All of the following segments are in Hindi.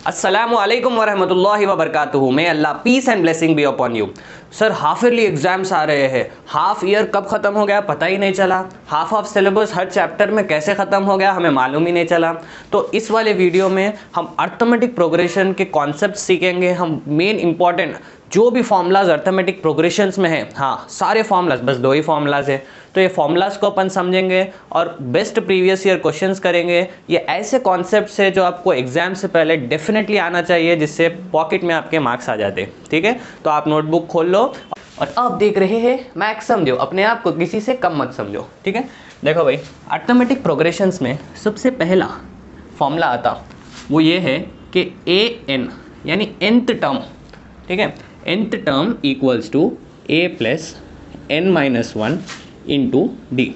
अस्सलामु अलैकुम वरहमतुल्लाहि वबरकातुहू। May Allah peace and blessing be upon you. Sir half yearly exams आ रहे हैं, हाफ ईयर कब ख़त्म हो गया पता ही नहीं चला, half of syllabus her chapter में कैसे ख़त्म हो गया हमें मालूम ही नहीं चला। तो इस वाले वीडियो में हम अर्थमेटिक प्रोग्रेशन के कॉन्सेप्ट सीखेंगे। हम मेन इंपॉर्टेंट जो भी फॉर्मूलाज अर्थमेटिक प्रोग्रेशंस में है, हाँ सारे फॉर्मूलाज, बस 2 ही फॉर्मूलाज है, तो ये फॉर्मूलाज को अपन समझेंगे और बेस्ट प्रीवियस ईयर क्वेश्चंस करेंगे। ये ऐसे कॉन्सेप्ट्स है जो आपको एग्जाम से पहले डेफिनेटली आना चाहिए, जिससे पॉकेट में आपके मार्क्स आ जाते। ठीक है, तो आप नोटबुक खोल लो और अब देख रहे हैं मैथ्स समझो, अपने आप को किसी से कम मत समझो। ठीक है, देखो भाई अर्थमेटिक प्रोग्रेशंस में सबसे पहला फॉर्मूला आता वो ये है कि ए एन यानी nth टर्म, ठीक है, nth term equals to a plus n minus 1 into D.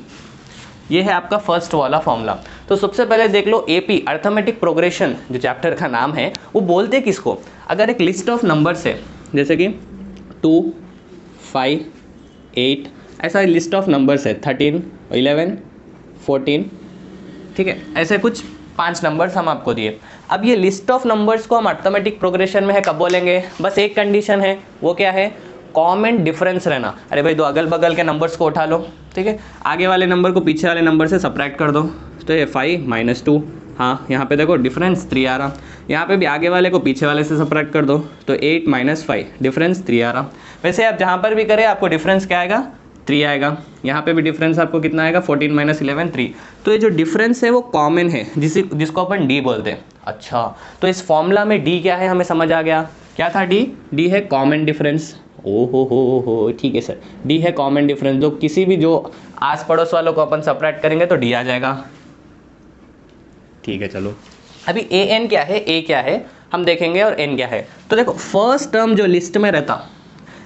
ये है आपका फर्स्ट वाला फॉर्मूला। तो सबसे पहले देख लो एपी अर्थमेटिक प्रोग्रेशन जो चैप्टर का नाम है वो बोलते किसको, अगर एक लिस्ट ऑफ नंबर्स है जैसे कि 2, 5, 8 ऐसा लिस्ट ऑफ नंबर्स है, 13, 11, 14, ठीक है, ऐसे कुछ 5 नंबर्स हम आपको दिए। अब ये लिस्ट ऑफ नंबर्स को हम अर्थमेटिक प्रोग्रेशन में है कब बोलेंगे, बस एक कंडीशन है, वो क्या है, कॉमन डिफरेंस रहना। अरे भाई दो अगल बगल के नंबर्स को उठा लो, ठीक है, आगे वाले नंबर को पीछे वाले नंबर से सब्ट्रैक्ट कर दो, तो ये 5 - 2, हाँ यहाँ पे देखो डिफरेंस 3 आ रहा, यहाँ पे भी आगे वाले को पीछे वाले से सब्ट्रैक्ट कर दो, तो 8 - 5 डिफरेंस 3 आ रहा। वैसे आप जहाँ पर भी करें आपको डिफरेंस क्या आएगा, 3 आएगा। यहाँ पे भी डिफरेंस आपको कितना आएगा, 14 - 11 3। तो ये जो डिफरेंस है वो कॉमन है, जिसको अपन डी बोलते हैं। अच्छा, तो इस फॉर्मूला में डी क्या है हमें समझ आ गया, क्या था डी, डी है कॉमन डिफरेंस। ओ हो, ठीक है सर, डी है कॉमन डिफरेंस, जो किसी भी जो आस पड़ोस वालों को अपन सब्ट्रैक्ट करेंगे तो डी आ जाएगा। ठीक है चलो, अभी ए एन क्या है, ए क्या है हम देखेंगे और एन क्या है। तो देखो फर्स्ट टर्म जो लिस्ट में रहता,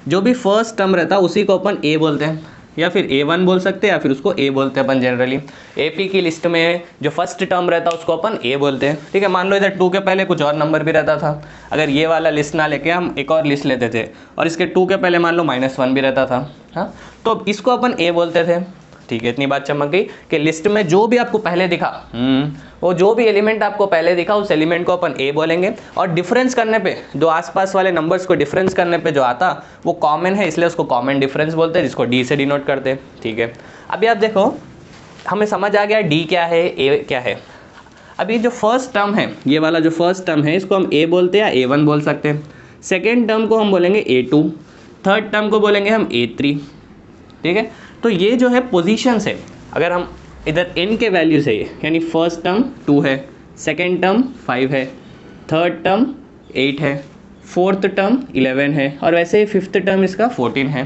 जो भी फर्स्ट टर्म रहता उसी को अपन ए बोलते हैं, या फिर A1 बोल सकते हैं, या फिर उसको ए बोलते हैं अपन जनरली। एपी की लिस्ट में जो फर्स्ट टर्म रहता है उसको अपन ए बोलते हैं। ठीक है, मान लो इधर 2 के पहले कुछ और नंबर भी रहता था, अगर ये वाला लिस्ट ना लेके हम एक और लिस्ट लेते थे और इसके 2 के पहले मान लो -1 भी रहता था, हाँ, तो इसको अपन ए बोलते थे। ठीक है, इतनी बात चमक गई कि लिस्ट में जो भी आपको पहले दिखा, वो जो भी एलिमेंट आपको पहले दिखा उस एलिमेंट को अपन ए बोलेंगे, और डिफरेंस करने पे जो आसपास वाले नंबर्स को डिफरेंस करने पे जो आता वो कॉमन है, इसलिए उसको कॉमन डिफरेंस बोलते हैं, जिसको डी से डिनोट करते हैं। ठीक है, अभी आप देखो हमें समझ आ गया डी क्या है, ए क्या है। अभी जो फर्स्ट टर्म है, ये वाला जो फर्स्ट टर्म है, इसको हम ए बोलते हैं या A1 बोल सकते हैं। सेकेंड टर्म को हम बोलेंगे A2, थर्ड टर्म को बोलेंगे हम A3। ठीक है, तो ये जो है पोजीशंस है, अगर हम इधर n के वैल्यू से यानी फर्स्ट टर्म 2 है, सेकेंड टर्म 5 है, थर्ड टर्म 8 है, फोर्थ टर्म 11 है, और वैसे ही फिफ्थ टर्म इसका 14 है।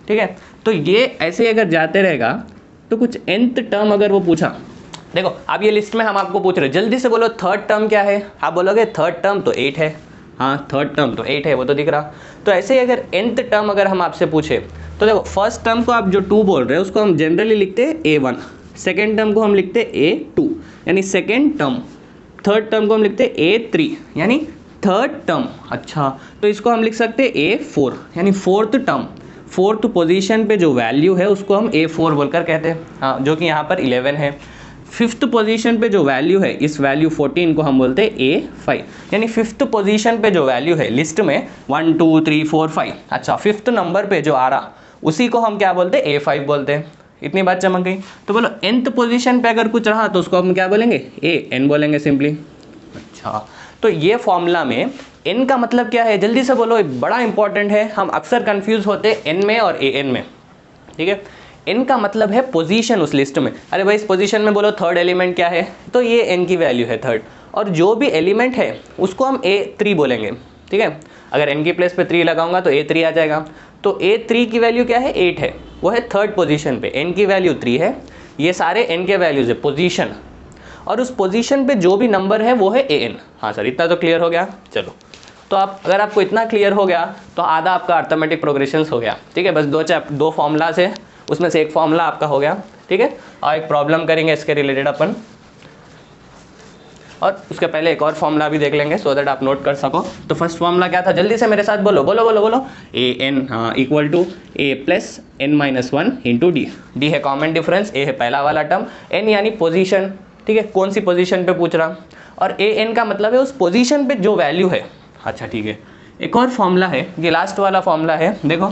ठीक है, तो ये ऐसे अगर जाते रहेगा तो कुछ nth टर्म अगर वो पूछा, देखो अब ये लिस्ट में हम आपको पूछ रहे, जल्दी से बोलो थर्ड टर्म क्या है, आप बोलोगे थर्ड टर्म तो 8 है, हाँ थर्ड टर्म तो 8 है, वो तो दिख रहा। तो ऐसे ही अगर nth टर्म अगर हम आपसे पूछे तो देखो फर्स्ट टर्म को आप जो 2 बोल रहे हैं उसको हम जनरली लिखते हैं A1, सेकेंड टर्म को हम लिखते हैं A2 यानी सेकेंड टर्म, थर्ड टर्म को हम लिखते हैं A3 यानी थर्ड टर्म। अच्छा, तो इसको हम लिख सकते हैं A4 यानी फोर्थ टर्म, फोर्थ पोजीशन पे जो वैल्यू है उसको हम A4 बोलकर कहते हैं, हाँ, जो कि यहाँ पर 11 है। फिफ्थ पोजीशन पे जो वैल्यू है, इस वैल्यू 14 को हम बोलते हैं A5 यानी फिफ्थ पोजीशन पे जो वैल्यू है लिस्ट में 1 2 3 4 5, अच्छा फिफ्थ नंबर पे जो आ रहा उसी को हम क्या बोलते हैं, A5 बोलते हैं। इतनी बात चमक गई। तो बोलो nth पोजीशन पे अगर कुछ रहा तो उसको हम क्या बोलेंगे, AN बोलेंगे सिंपली। अच्छा, तो ये फॉर्मूला में n का मतलब क्या है, जल्दी से बोलो, बड़ा इंपॉर्टेंट है, हम अक्सर कंफ्यूज होते हैं n में और AN में। ठीक है, n का मतलब है पोजीशन उस लिस्ट में। अरे भाई इस पोजीशन में बोलो थर्ड एलिमेंट क्या है, तो ये n की वैल्यू है थर्ड, और जो भी एलिमेंट है उसको हम A3 बोलेंगे। ठीक है, अगर n की प्लेस पे 3 लगाऊंगा तो A3 आ जाएगा। तो A3 की वैल्यू क्या है, 8 है, वो है थर्ड पोजीशन पे, n की वैल्यू 3 है, ये सारे n के वैल्यूज है पोजीशन, और उस पोजीशन पे जो भी नंबर है वो है AN। हाँ सर, इतना तो क्लियर हो गया। चलो, तो आप अगर आपको इतना क्लियर हो गया तो आधा आपका अर्थमेटिक प्रोग्रेशंस हो गया। ठीक है, बस दो फॉर्मूलाज है, उसमें से एक फॉर्मूला आपका हो गया। ठीक है, और एक प्रॉब्लम करेंगे इसके रिलेटेड अपन, और उसके पहले एक और फॉर्मूला भी देख लेंगे सो दैट आप नोट कर सको। तो फर्स्ट फॉर्मूला क्या था, जल्दी से मेरे साथ बोलो बोलो बोलो बोलो, AN equal to A plus n - 1 into D. D है कॉमन डिफरेंस, A है पहला वाला टर्म, n यानी पोजीशन। ठीक है, कौन सी पोजीशन पे पूछ रहा, और ए एन का मतलब है उस पोजीशन पे जो वैल्यू है। अच्छा ठीक है, एक और फॉर्मूला है, ये लास्ट वाला फॉर्मूला है, देखो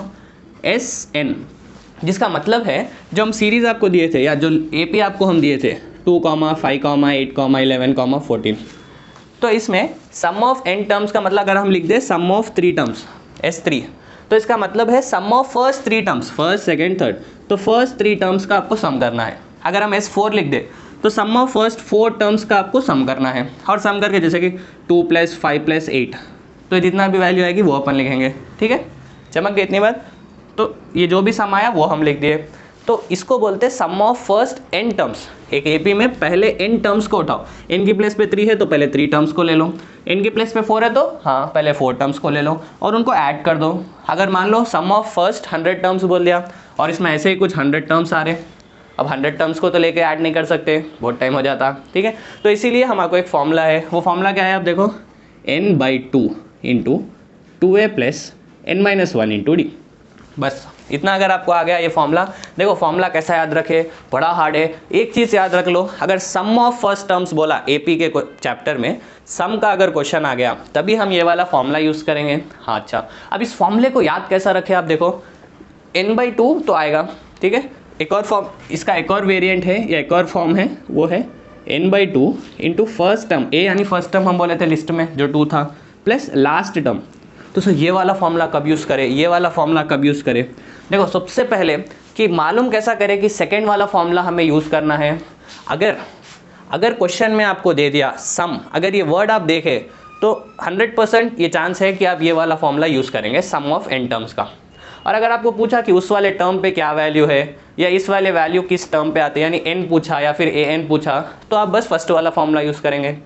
एस एन, जिसका मतलब है जो हम सीरीज आपको दिए थे या जो एपी आपको हम दिए थे 2, 5, 8, 11, 14, तो इसमें सम ऑफ एन टर्म्स का मतलब अगर हम लिख दें सम ऑफ 3 टर्म्स S3, तो इसका मतलब है sum of first 3 terms, first second third, तो फर्स्ट 3 टर्म्स का आपको सम करना है। अगर हम S4 लिख दें तो सम ऑफ फर्स्ट 4 टर्म्स का आपको सम करना है, और सम करके जैसे कि 2 + 5 + 8, तो जितना भी वैल्यू आएगी वो अपन लिखेंगे। ठीक है, चमक गई इतनी बात। तो ये जो भी सम आया वो हम लिख दिए, तो इसको बोलते हैं सम ऑफ फर्स्ट n टर्म्स। एक एपी में पहले n टर्म्स को उठाओ, n की प्लेस पे 3 है तो पहले 3 टर्म्स को ले लो, n की प्लेस पे 4 है तो हाँ पहले 4 टर्म्स को ले लो और उनको ऐड कर दो। अगर मान लो सम ऑफ फर्स्ट 100 टर्म्स बोल दिया और इसमें ऐसे ही कुछ 100 टर्म्स आ रहे, अब 100 टर्म्स को तो लेके ऐड नहीं कर सकते, बहुत टाइम हो जाता। ठीक है, तो इसीलिए हमारे एक फॉर्मूला है, वो फॉर्मूला क्या है आप देखो, n/2 × 2a + n-1 × d। बस इतना अगर आपको आ गया ये फॉर्मूला। देखो फॉर्मूला कैसा याद रखे, बड़ा हार्ड है। एक चीज़ याद रख लो, अगर सम ऑफ फर्स्ट टर्म्स बोला एपी के चैप्टर में, सम का अगर क्वेश्चन आ गया तभी हम ये वाला फॉर्मूला यूज़ करेंगे। हाँ अच्छा, अब इस फॉर्मूले को याद कैसा रखें आप देखो, n/2 तो आएगा। ठीक है, एक और फॉर्म, इसका एक और वेरिएंट है या एक और फॉर्म है, वो है n/2 × फर्स्ट टर्म, ए यानी फर्स्ट टर्म हम बोले थे लिस्ट में जो 2 था, प्लस लास्ट टर्म। तो सर ये वाला फॉर्मूला कब यूज़ करें, ये वाला फॉर्मूला कब यूज़ करें? देखो सबसे पहले कि मालूम कैसा करें कि सेकेंड वाला फॉर्मूला हमें यूज़ करना है। अगर क्वेश्चन में आपको दे दिया सम, अगर ये वर्ड आप देखें तो 100% ये चांस है कि आप ये वाला फॉर्मूला यूज़ करेंगे सम ऑफ n टर्म्स का। और अगर आपको पूछा कि उस वाले टर्म पे क्या वैल्यू है या इस वाले वैल्यू किस टर्म पे आते हैं, यानी n पूछा या फिर an पूछा, तो आप बस फर्स्ट वाला फॉर्मूला यूज़ करेंगे।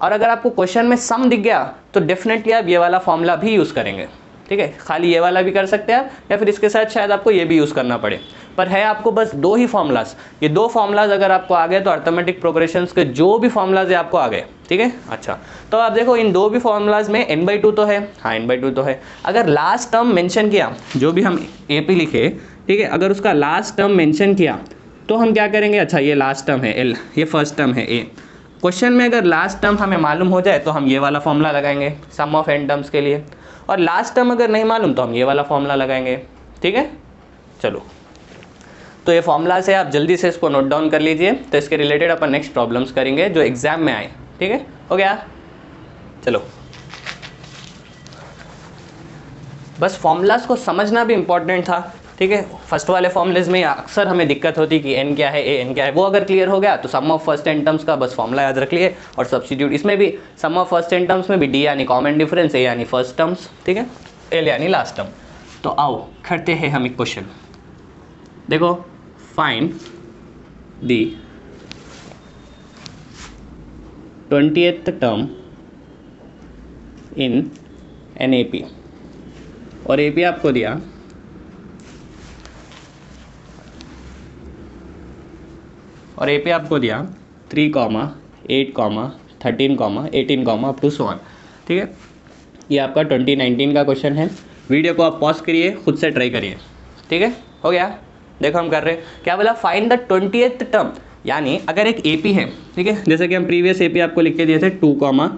और अगर आपको क्वेश्चन में सम दिख गया तो डेफिनेटली आप ये वाला फॉर्मूला भी यूज़ करेंगे। ठीक है, खाली ये वाला भी कर सकते हैं आप, या फिर इसके साथ शायद आपको ये भी यूज़ करना पड़े, पर है आपको बस 2 ही फॉर्मूलाज। ये 2 फॉर्मूलाज अगर आपको आ गए तो अर्थमेटिक प्रोग्रेशंस के जो भी फॉर्मूलाज है आपको आ गए। ठीक है, अच्छा तो आप देखो इन 2 भी फॉर्मूलाज में n/2 तो है, हाँ n/2 तो है। अगर लास्ट टर्म मेंशन किया, जो भी हम एपी लिखे, ठीक है, अगर उसका लास्ट टर्म मेंशन किया तो हम क्या करेंगे, अच्छा ये लास्ट टर्म है l, ये फर्स्ट टर्म है a। क्वेश्चन में अगर लास्ट टर्म हमें मालूम हो जाए तो हम ये वाला फॉर्मूला लगाएंगे सम ऑफ n टर्म्स के लिए, और लास्ट टर्म अगर नहीं मालूम तो हम ये वाला फॉर्मूला लगाएंगे। ठीक है, चलो तो ये फॉर्मूला से आप जल्दी से इसको नोट डाउन कर लीजिए, तो इसके रिलेटेड अपन नेक्स्ट प्रॉब्लम्स करेंगे जो एग्जाम में आए। ठीक है, हो गया, चलो बस फॉर्मूलाज को समझना भी इम्पोर्टेंट था। ठीक है, फर्स्ट वाले फॉर्मूलेज में अक्सर हमें दिक्कत होती कि n क्या है, a n क्या है, वो अगर क्लियर हो गया तो सम ऑफ फर्स्ट n टर्म्स का बस फॉर्मूला याद रख लिए और सब्स्टिट्यूट। इसमें भी सम ऑफ फर्स्ट n टर्म्स में भी d यानी कॉमन डिफरेंस, a यानी फर्स्ट टर्म्स, ठीक है, l यानी लास्ट टर्म। तो आओ करते हैं हम एक क्वेश्चन। देखो find the 20th term in an AP, और AP आपको दिया और AP आपको दिया 3, 8, 13, 18, अप टू 1। ठीक है, ये आपका 2019 का क्वेश्चन है। वीडियो को आप पॉज करिए, खुद से ट्राई करिए। ठीक है, हो गया, देखो हम कर रहे हैं क्या बोला, फाइंड द 20th टर्म। यानी अगर एक AP है, ठीक है, जैसे कि हम प्रीवियस AP आपको लिख के दिए थे 2,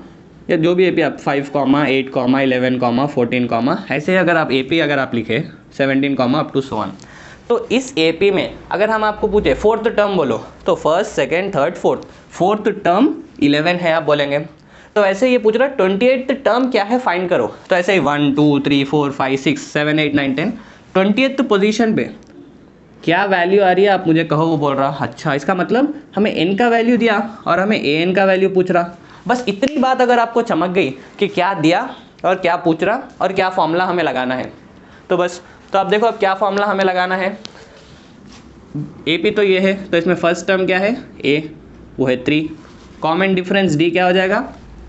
या जो भी AP आप 5, 8, 11, 14, ऐसे अगर आप AP अगर आप लिखे 17, अप टू 1, तो इस AP में अगर हम आपको पूछे 4th टर्म बोलो तो first, second, third, fourth term 11 है आप बोलेंगे। तो ऐसे ये पूछ रहा है 28th टर्म क्या है फाइंड करो, तो ऐसे ही 1, 2, 3, 4, 5, 6, 7, 8, 9, 10 20th पोजीशन पे क्या वैल्यू आ रही है आप मुझे कहो, वो बोल रहा अच्छा इसका मतलब हमें n का वैल्यू दिया और हमें an का वैल्यू पूछ रहा। बस इतनी बात अगर आपको चमक गई कि क्या दिया और क्या पूछ रहा और क्या फॉर्मूला हमें लगाना है, तो बस, तो आप देखो अब क्या फॉर्मूला हमें लगाना है। AP तो ये है, तो इसमें फर्स्ट टर्म क्या है a, वो है 3, कॉमन डिफरेंस d क्या हो जाएगा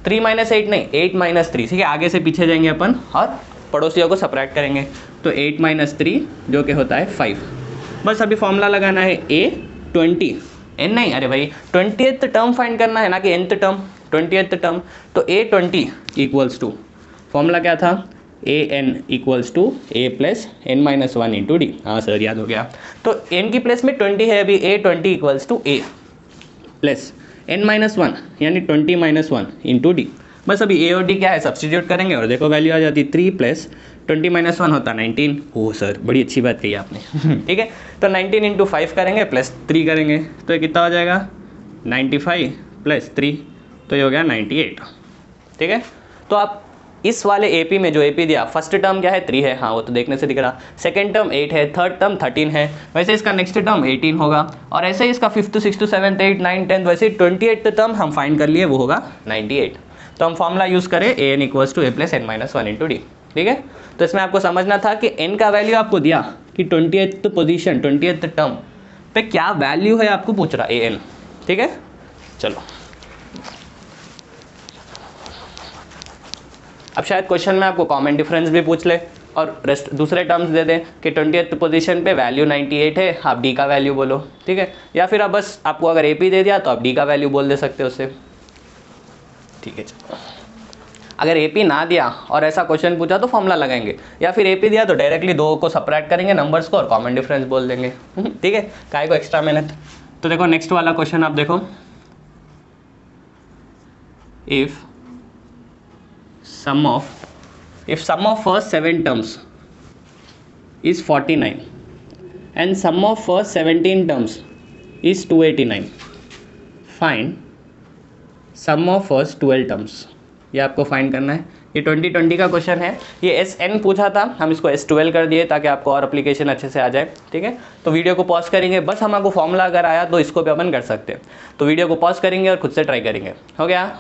3 - 8 नहीं 8 - 3। ठीक है, आगे से पीछे जाएंगे अपन और पड़ोसियों को सब्ट्रैक्ट करेंगे, तो 8 - 3 जो कि होता है 5। बस अभी फॉर्मूला लगाना है a 20, n नहीं, अरे भाई 20th टर्म फाइंड करना है ना कि nth टर्म, 20th टर्म। तो a 20 इक्वल्स टू, फॉर्मूला क्या था an equals to a + n-1 × d। हाँ सर याद हो गया। तो n की प्लेस में 20 है, अभी a 20 equals to a plus n-1 यानी 20-1 इंटू डी। बस अभी ए और डी क्या है सब्स्टिट्यूट करेंगे और देखो वैल्यू आ जाती 3 प्लस 20-1 होता 19। ओह सर बड़ी अच्छी बात कही आपने। ठीक है, तो 19 इंटू 5 करेंगे प्लस 3 करेंगे तो ये कितना हो जाएगा 95 प्लस 3, तो ये हो गया 98। ठीक है, तो आप इस वाले एपी में जो एपी दिया फर्स्ट टर्म क्या है 3 है, हाँ वो तो देखने से दिख रहा, सेकंड टर्म 8 है, थर्ड टर्म 13 है, वैसे इसका नेक्स्ट टर्म 18 होगा, और ऐसे ही इसका 5th 6th 7th 8th 9th 10th वैसे 28th टर्म हम फाइंड कर लिए, वो होगा 98। तो हम फॉर्मूला यूज़ करें A N equals to A plus n-1 into D. ठीक है, तो इसमें आपको समझना था कि n का वैल्यू आपको दिया कि 20th पोजीशन 20th टर्म पे क्या वैल्यू है आपको पूछ रहा ए एन। ठीक है, चलो अब शायद क्वेश्चन में आपको कॉमन डिफरेंस भी पूछ ले और रेस्ट दूसरे टर्म्स दे दें कि 20th पोजीशन पे वैल्यू 98 है, आप डी का वैल्यू बोलो। ठीक है, या फिर आप बस आपको अगर एपी दे दिया तो आप डी का वैल्यू बोल दे सकते हो उससे। ठीक है, चलो अगर एपी ना दिया और ऐसा क्वेश्चन पूछा तो फॉर्मूला लगाएंगे, या फिर एपी दिया तो डायरेक्टली दो को सब्ट्रैक्ट करेंगे नंबर्स को और कॉमन डिफरेंस बोल देंगे। ठीक है, काहे को एक्स्ट्रा मेहनत। तो देखो नेक्स्ट वाला क्वेश्चन आप देखो, if sum of first 7 terms is 49 and sum of first 17 terms is 289, find sum of first 12 terms। ये आपको फाइंड करना है। ये 2020 का क्वेश्चन है, ये SN पूछा था, हम इसको S12 कर दिए ताकि आपको और एप्लीकेशन अच्छे से आ जाए। ठीक है, तो वीडियो को पॉज करेंगे, बस हमको फॉर्मूला अगर आया तो इसको भी अपन कर सकते हैं। तो वीडियो को पॉज करेंगे और खुद से ट्राई करेंगे। हो गया,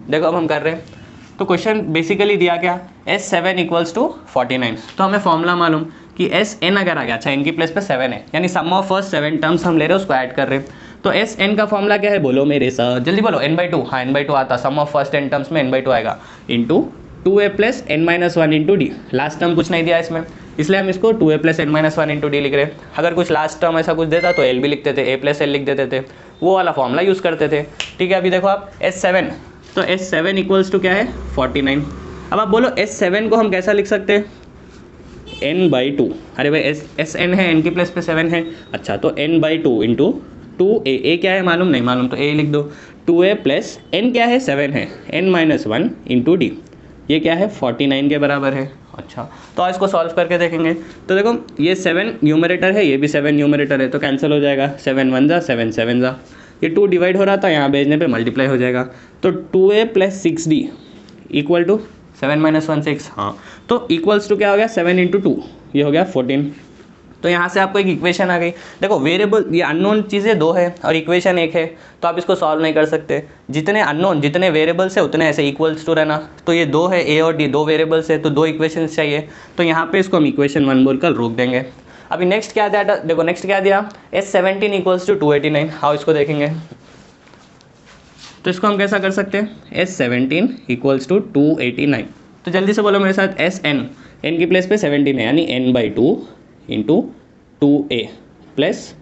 देखो अब हम कर रहे हैं। तो क्वेश्चन बेसिकली दिया क्या, S7 इक्वल्स टू 49, तो हमें फॉर्मूला मालूम कि SN अगर आ गया, अच्छा n की प्लेस पे 7 है यानी सम ऑफ फर्स्ट 7 टर्म्स हम ले रहे हैं उसको ऐड कर रहे हैं। तो SN का फॉर्मूला क्या है बोलो मेरे साथ, जल्दी बोलो, n/2। हाँ n/2 आता, सम ऑफ फर्स्ट 10 टर्म्स में n/2 आएगा into 2a plus n-1 into D. Last term कुछ नहीं दिया इसमें, इसलिए हम इसको 2a plus n-1 into D लिख रहे हैं। अगर कुछ लास्ट टर्म ऐसा कुछ देता तो l भी लिखते थे, a प्लस l लिख देते थे, वो वाला फॉर्मूला यूज़ करते थे। ठीक है, अभी देखो आप S7, तो S7 इक्वल्स टू क्या है 49। अब आप बोलो S7 को हम कैसा लिख सकते हैं, n/2। अरे भाई SN है, n की प्लेस पे 7 है, अच्छा तो n/2 इंटू 2a क्या है मालूम नहीं, मालूम तो a लिख दो, 2a प्लस n क्या है 7 है, n-1 इंटू डी, ये क्या है 49 के बराबर है। अच्छा, तो इसको सॉल्व करके देखेंगे। तो देखो ये 7 न्यूमरेटर है, ये भी 7 न्यूमरेटर है, तो कैंसिल हो जाएगा, 7 1 जा 7 7 जा, ये 2 डिवाइड हो रहा था, यहाँ भेजने पे मल्टीप्लाई हो जाएगा। तो 2a plus 6d equal to 7 - 1 6, हाँ तो इक्वल्स टू क्या हो गया 7 इंटू 2, ये हो गया 14। तो यहाँ से आपको एक इक्वेशन आ गई। देखो वेरिएबल ये अननोन चीज़ें 2 है और इक्वेशन 1 है, तो आप इसको सॉल्व नहीं कर सकते। जितने अननोन जितने वेरिएबल्स है उतने ऐसे इक्वल्स टू रहना। तो ये 2 है, ए और डी 2 वेरिएबल्स है, तो 2 इक्वेशंस चाहिए, तो यहाँ पे इसको हम इक्वेशन 1 बोलकर रोक देंगे। अभी नेक्स्ट क्या दिया, देखो नेक्स्ट क्या दिया, S17 इक्वल्स टू 289। हाँ इसको देखेंगे, तो इसको हम कैसा कर सकते हैं, S17 इक्वल्स टू 289। तो जल्दी से बोलो मेरे साथ, SN, n की प्लेस पे 17 है यानी n/2 into 2a plus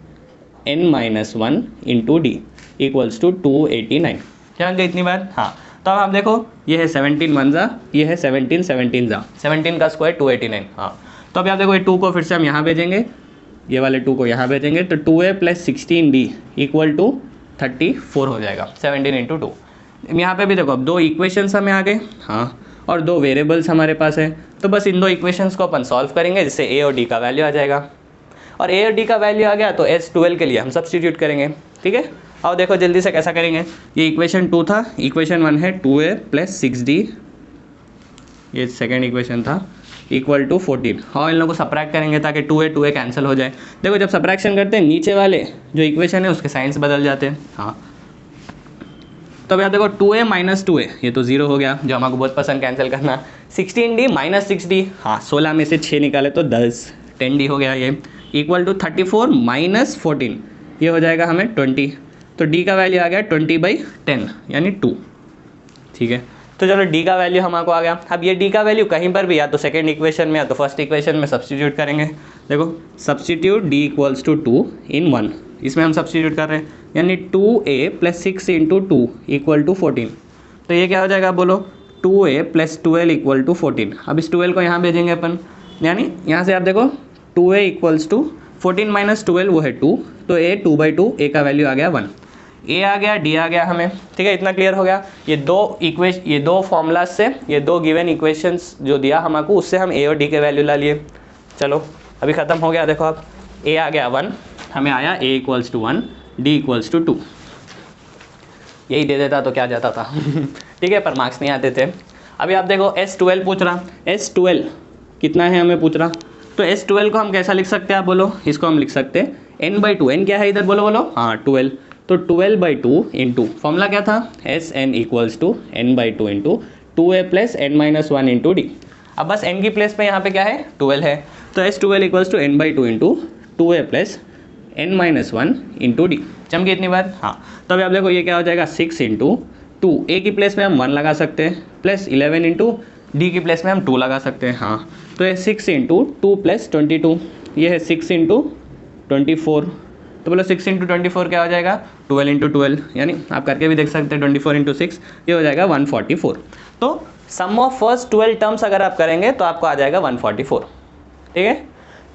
n-1 into D equals to 289। क्या गई इतनी बार, हाँ तो अब आप देखो ये है 17 1 जा, ये है 17 17 जा, 17 का स्क्वायर 289। हाँ तो अभी आप देखो ये 2 को फिर से हम यहाँ भेजेंगे, ये वाले 2 को यहाँ भेजेंगे, तो 2a plus 16d equal to 34 हो जाएगा, 17 इंटू 2। यहाँ पे भी देखो अब 2 इक्वेशंस हमें आ गए, हाँ और 2 वेरिएबल्स हमारे पास है, तो बस इन 2 इक्वेशंस को अपन सॉल्व करेंगे जिससे a और d का वैल्यू आ जाएगा। और a और d का वैल्यू आ गया तो S12 के लिए हम सब्स्टिट्यूट करेंगे। ठीक है, और देखो जल्दी से कैसा करेंगे, ये इक्वेशन 2 था, इक्वेशन 1 है 2a प्लस 6d, ये सेकेंड इक्वेशन था, इक्वल टू 14। और इन लोगों को सब्ट्रैक्ट करेंगे ताकि 2a कैंसिल हो जाए। देखो जब सब्ट्रैक्शन करते हैं नीचे वाले जो इक्वेशन है उसके साइंस बदल जाते हैं। हाँ तो अब यार देखो 2a माइनस 2a, ये तो 0 हो गया जो हमको बहुत पसंद कैंसिल करना। 16d माइनस 6d, हाँ 16 में से 6 निकाले तो 10, 10d हो गया ये, इक्वल टू 34 माइनस 14, ये हो जाएगा हमें 20। तो d का वैल्यू आ गया 20/10 यानी 2। ठीक है, तो चलो d का वैल्यू हमको आ गया। अब ये d का वैल्यू कहीं पर भी या तो सेकेंड इक्वेशन में या तो फर्स्ट इक्वेशन में सब्स्टिट्यूट करेंगे। देखो substitute d equals to 2 in 1, इसमें हम सब्स्टिट्यूट कर रहे हैं यानी 2a plus 6 into 2 equal to 14। तो ये क्या हो जाएगा बोलो, 2a प्लस 12 इक्वल टू 14। अब इस 12 को यहाँ भेजेंगे अपन, यानी यहाँ से आप देखो 2a इक्वल्स टू 14 माइनस 12 वो है 2, तो a 2/2, a का वैल्यू आ गया 1। ए आ गया, डी आ गया हमें, ठीक है, इतना क्लियर हो गया। ये दो फॉर्मूलाज से, ये दो गिवन इक्वेशंस जो दिया हमको, उससे हम ए और डी के वैल्यू ला लिए। चलो अभी ख़त्म हो गया। देखो आप, ए आ गया 1, हमें आया A equals to 1, D equals to 2। यही दे देता तो क्या जाता था ठीक है, पर मार्क्स नहीं आते थे। अभी आप देखो S12 पूछ रहा, S12 कितना है हमें पूछ रहा, तो S12 को हम कैसा लिख सकते हैं आप बोलो, इसको हम लिख सकते हैं n/2, n क्या है इधर बोलो बोलो, हाँ 12, तो 12/2 इंटू फॉर्मूला क्या था, Sn equals to n/2 into 2a plus n-1 into D. अब बस n की प्लेस पे यहाँ पे क्या है 12 है, तो S12 equals to n/2 into 2a plus n-1 into D. जम गई इतनी बार, हाँ। तो अभी आप देखो ये क्या हो जाएगा 6 इंटू 2, ए की प्लेस में हम 1 लगा सकते हैं, प्लस 11 इंटू डी की प्लेस में हम 2 लगा सकते हैं, हाँ। तो ये 6 इंटू 2 प्लस 22, ये है 6 इंटू 24, तो बोलो 6 इंटू 24 क्या हो जाएगा 12 इंटू 12, यानी आप करके भी देख सकते हैं 24 इंटू 6, ये हो जाएगा 144। तो सम ऑफ फर्स्ट 12 टर्म्स अगर आप करेंगे तो आपको आ जाएगा 144, ठीक है।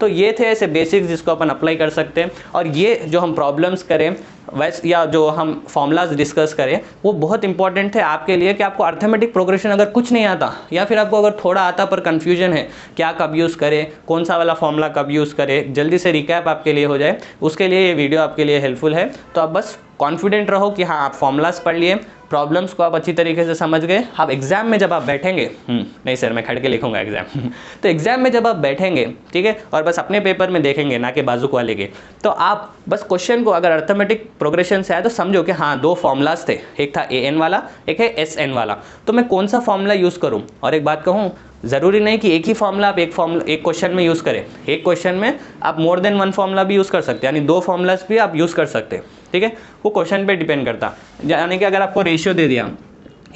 तो ये थे ऐसे बेसिक्स जिसको अपन अप्लाई कर सकते हैं, और ये जो हम प्रॉब्लम्स करें वैसे या जो हम फॉर्मूलाज डिस्कस करें वो बहुत इंपॉर्टेंट थे आपके लिए, कि आपको अर्थमेटिक प्रोग्रेशन अगर कुछ नहीं आता, या फिर आपको अगर थोड़ा आता पर कन्फ्यूजन है क्या कब यूज़ करें, कौन सा वाला फॉर्मूला कब यूज़ करें, जल्दी से रिकैप आपके लिए हो जाए, उसके लिए ये वीडियो आपके लिए हेल्पफुल है। तो आप बस कॉन्फिडेंट रहो कि हाँ आप फॉर्मूलाज पढ़ लिए, प्रॉब्लम्स को आप अच्छी तरीके से समझ गए। आप एग्जाम में जब आप बैठेंगे, नहीं सर मैं खड़ के लिखूंगा एग्जाम तो एग्जाम में जब आप बैठेंगे, ठीक है, और बस अपने पेपर में देखेंगे ना कि बाजू वाले के, तो आप बस क्वेश्चन को अगर अर्थमेटिक प्रोग्रेशन से आए तो समझो कि हाँ दो फॉर्मूलाज थे, एक था AN वाला, एक है SN वाला, तो मैं कौन सा फॉर्मूला यूज़ करूँ। और एक बात कहूँ, ज़रूरी नहीं कि एक ही फॉर्मूला आप एक क्वेश्चन में यूज़ करें, एक क्वेश्चन में आप मोर देन 1 फॉर्मूला भी यूज़ कर सकते हैं, यानी 2 फॉर्मूलाज भी आप यूज़ कर सकते हैं, ठीक है। वो क्वेश्चन पे डिपेंड करता, यानी कि अगर आपको रेशियो दे दिया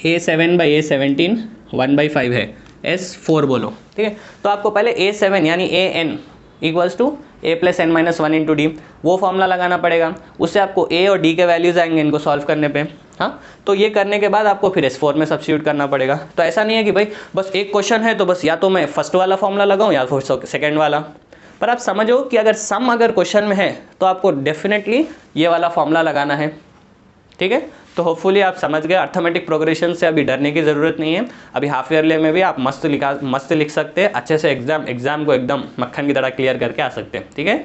A7/A17 1/5 है, S4 बोलो, ठीक है, तो आपको पहले A7 यानी AN equals to A plus n-1 into D, वो फॉर्मूला लगाना पड़ेगा, उससे आपको A और D के वैल्यूज़ आएंगे इनको सॉल्व करने पे, हाँ। तो ये करने के बाद आपको फिर S4 में सब्स्टिट्यूट करना पड़ेगा। तो ऐसा नहीं है कि भाई बस एक क्वेश्चन है तो बस या तो मैं फर्स्ट वाला फॉर्मूला लगाऊं या फिर सेकंड वाला, पर आप समझो कि अगर क्वेश्चन में है तो आपको डेफिनेटली ये वाला फॉर्मूला लगाना है, ठीक है। तो होपफुली आप समझ गए, अर्थमेटिक प्रोग्रेशन से अभी डरने की ज़रूरत नहीं है। अभी हाफ ईयरली में भी आप मस्त लिख सकते हैं अच्छे से, एग्जाम को एकदम मक्खन की तरह क्लियर करके आ सकते हैं, ठीक है।